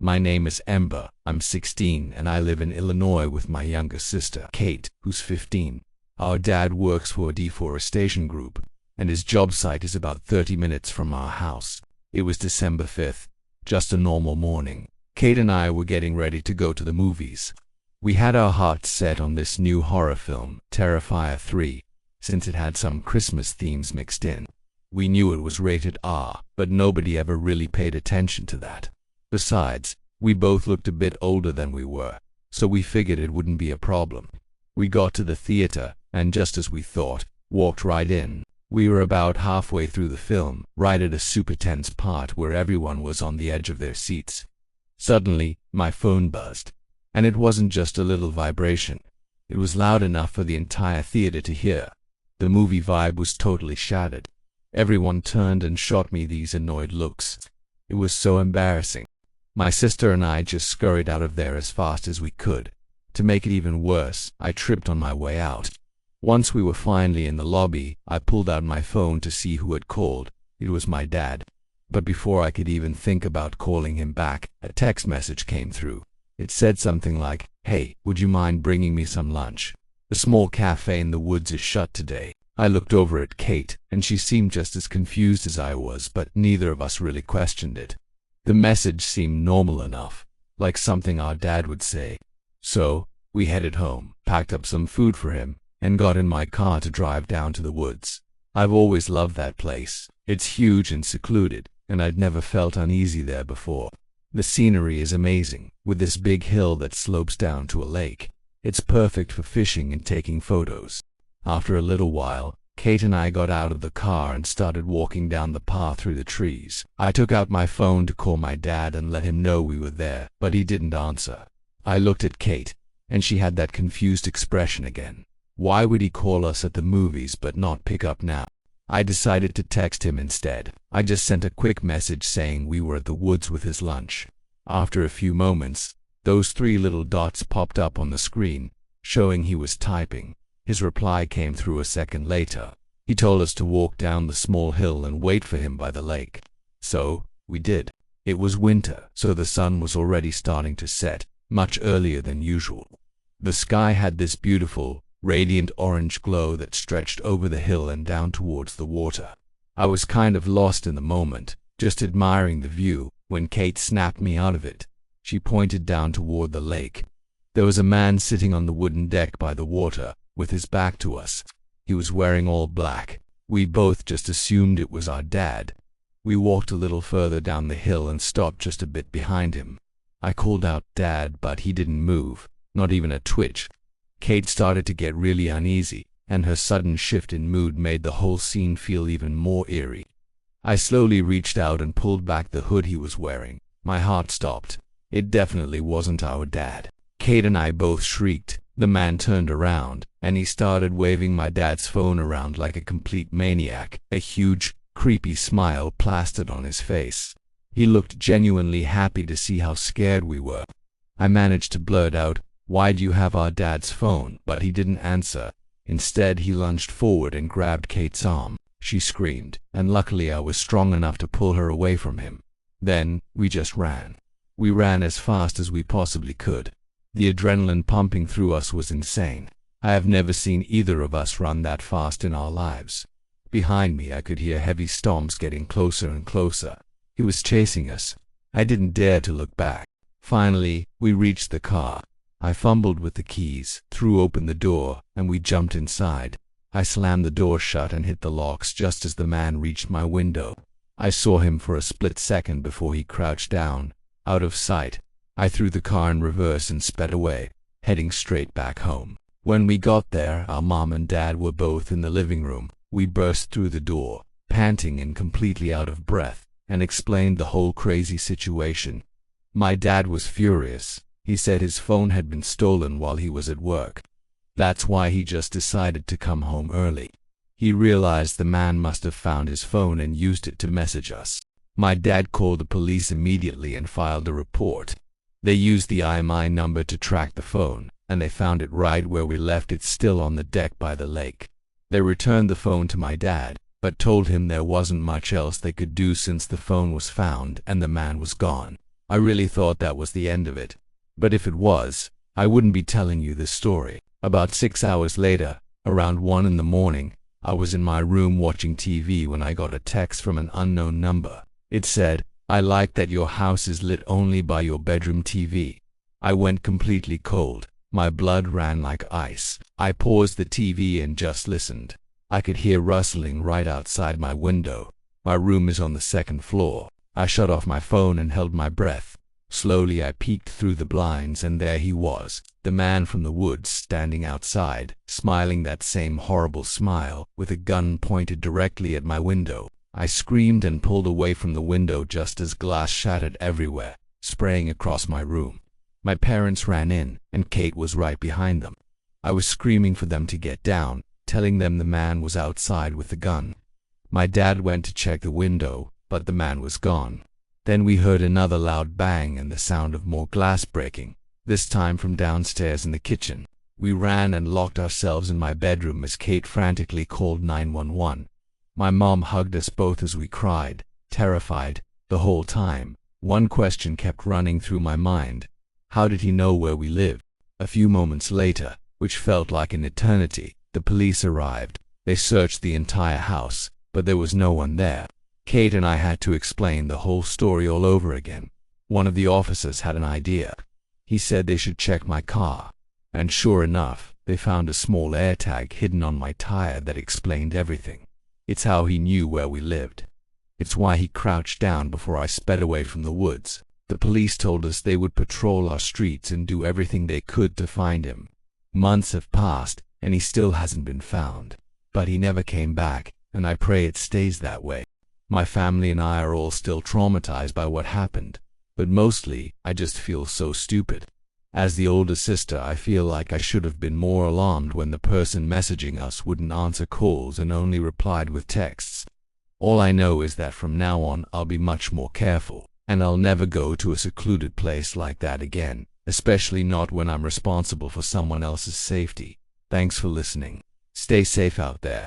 My name is Ember. I'm 16 and I live in Illinois with my younger sister, Kate, who's 15. Our dad works for a deforestation group, and his job site is about 30 minutes from our house. It was December 5th, just a normal morning. Kate and I were getting ready to go to the movies. We had our hearts set on this new horror film, Terrifier 3, since it had some Christmas themes mixed in. We knew it was rated R, but nobody ever really paid attention to that. Besides, we both looked a bit older than we were, so we figured it wouldn't be a problem. We got to the theater, and just as we thought, walked right in. We were about halfway through the film, right at a super tense part where everyone was on the edge of their seats. Suddenly, my phone buzzed. And it wasn't just a little vibration. It was loud enough for the entire theater to hear. The movie vibe was totally shattered. Everyone turned and shot me these annoyed looks. It was so embarrassing. My sister and I just scurried out of there as fast as we could. To make it even worse, I tripped on my way out. Once we were finally in the lobby, I pulled out my phone to see who had called. It was my dad. But before I could even think about calling him back, a text message came through. It said something like, "Hey, would you mind bringing me some lunch? The small cafe in the woods is shut today." I looked over at Kate, and she seemed just as confused as I was, but neither of us really questioned it. The message seemed normal enough, like something our dad would say. So, we headed home, packed up some food for him, and got in my car to drive down to the woods. I've always loved that place. It's huge and secluded, and I'd never felt uneasy there before. The scenery is amazing, with this big hill that slopes down to a lake. It's perfect for fishing and taking photos. After a little while, Kate and I got out of the car and started walking down the path through the trees. I took out my phone to call my dad and let him know we were there, but he didn't answer. I looked at Kate, and she had that confused expression again. Why would he call us at the movies but not pick up now? I decided to text him instead. I just sent a quick message saying we were at the woods with his lunch. After a few moments, those 3 little dots popped up on the screen, showing he was typing. His reply came through a second later. He told us to walk down the small hill and wait for him by the lake. So, we did. It was winter, so the sun was already starting to set, much earlier than usual. The sky had this beautiful, radiant orange glow that stretched over the hill and down towards the water. I was kind of lost in the moment, just admiring the view, when Kate snapped me out of it. She pointed down toward the lake. There was a man sitting on the wooden deck by the water, with his back to us. He was wearing all black. We both just assumed it was our dad. We walked a little further down the hill and stopped just a bit behind him. I called out, "Dad," but he didn't move, not even a twitch. Kate started to get really uneasy, and her sudden shift in mood made the whole scene feel even more eerie. I slowly reached out and pulled back the hood he was wearing. My heart stopped. It definitely wasn't our dad. Kate and I both shrieked. The man turned around, and he started waving my dad's phone around like a complete maniac, a huge, creepy smile plastered on his face. He looked genuinely happy to see how scared we were. I managed to blurt out, "Why do you have our dad's phone?" But he didn't answer. Instead, he lunged forward and grabbed Kate's arm. She screamed, and luckily I was strong enough to pull her away from him. Then, we just ran. We ran as fast as we possibly could. The adrenaline pumping through us was insane. I have never seen either of us run that fast in our lives. Behind me, I could hear heavy stomps getting closer and closer. He was chasing us. I didn't dare to look back. Finally, we reached the car. I fumbled with the keys, threw open the door, and we jumped inside. I slammed the door shut and hit the locks just as the man reached my window. I saw him for a split second before he crouched down, out of sight. I threw the car in reverse and sped away, heading straight back home. When we got there, our mom and dad were both in the living room. We burst through the door, panting and completely out of breath, and explained the whole crazy situation. My dad was furious. He said his phone had been stolen while he was at work. That's why he just decided to come home early. He realized the man must have found his phone and used it to message us. My dad called the police immediately and filed a report. They used the IMEI number to track the phone, and they found it right where we left it, still on the deck by the lake. They returned the phone to my dad, but told him there wasn't much else they could do since the phone was found and the man was gone. I really thought that was the end of it. But if it was, I wouldn't be telling you this story. About 6 hours later, around 1 in the morning, I was in my room watching TV when I got a text from an unknown number. It said, "I like that your house is lit only by your bedroom TV." I went completely cold. My blood ran like ice. I paused the TV and just listened. I could hear rustling right outside my window. My room is on the 2nd floor. I shut off my phone and held my breath. Slowly I peeked through the blinds, and there he was, the man from the woods, standing outside, smiling that same horrible smile, with a gun pointed directly at my window. I screamed and pulled away from the window just as glass shattered everywhere, spraying across my room. My parents ran in, and Kate was right behind them. I was screaming for them to get down, telling them the man was outside with the gun. My dad went to check the window, but the man was gone. Then we heard another loud bang and the sound of more glass breaking, this time from downstairs in the kitchen. We ran and locked ourselves in my bedroom as Kate frantically called 911. My mom hugged us both as we cried, terrified. The whole time, one question kept running through my mind. How did he know where we lived? A few moments later, which felt like an eternity, the police arrived. They searched the entire house, but there was no one there. Kate and I had to explain the whole story all over again. One of the officers had an idea. He said they should check my car. And sure enough, they found a small AirTag hidden on my tire that explained everything. It's how he knew where we lived. It's why he crouched down before I sped away from the woods. The police told us they would patrol our streets and do everything they could to find him. Months have passed, and he still hasn't been found. But he never came back, and I pray it stays that way. My family and I are all still traumatized by what happened, but mostly, I just feel so stupid. As the older sister, I feel like I should have been more alarmed when the person messaging us wouldn't answer calls and only replied with texts. All I know is that from now on, I'll be much more careful, and I'll never go to a secluded place like that again, especially not when I'm responsible for someone else's safety. Thanks for listening. Stay safe out there.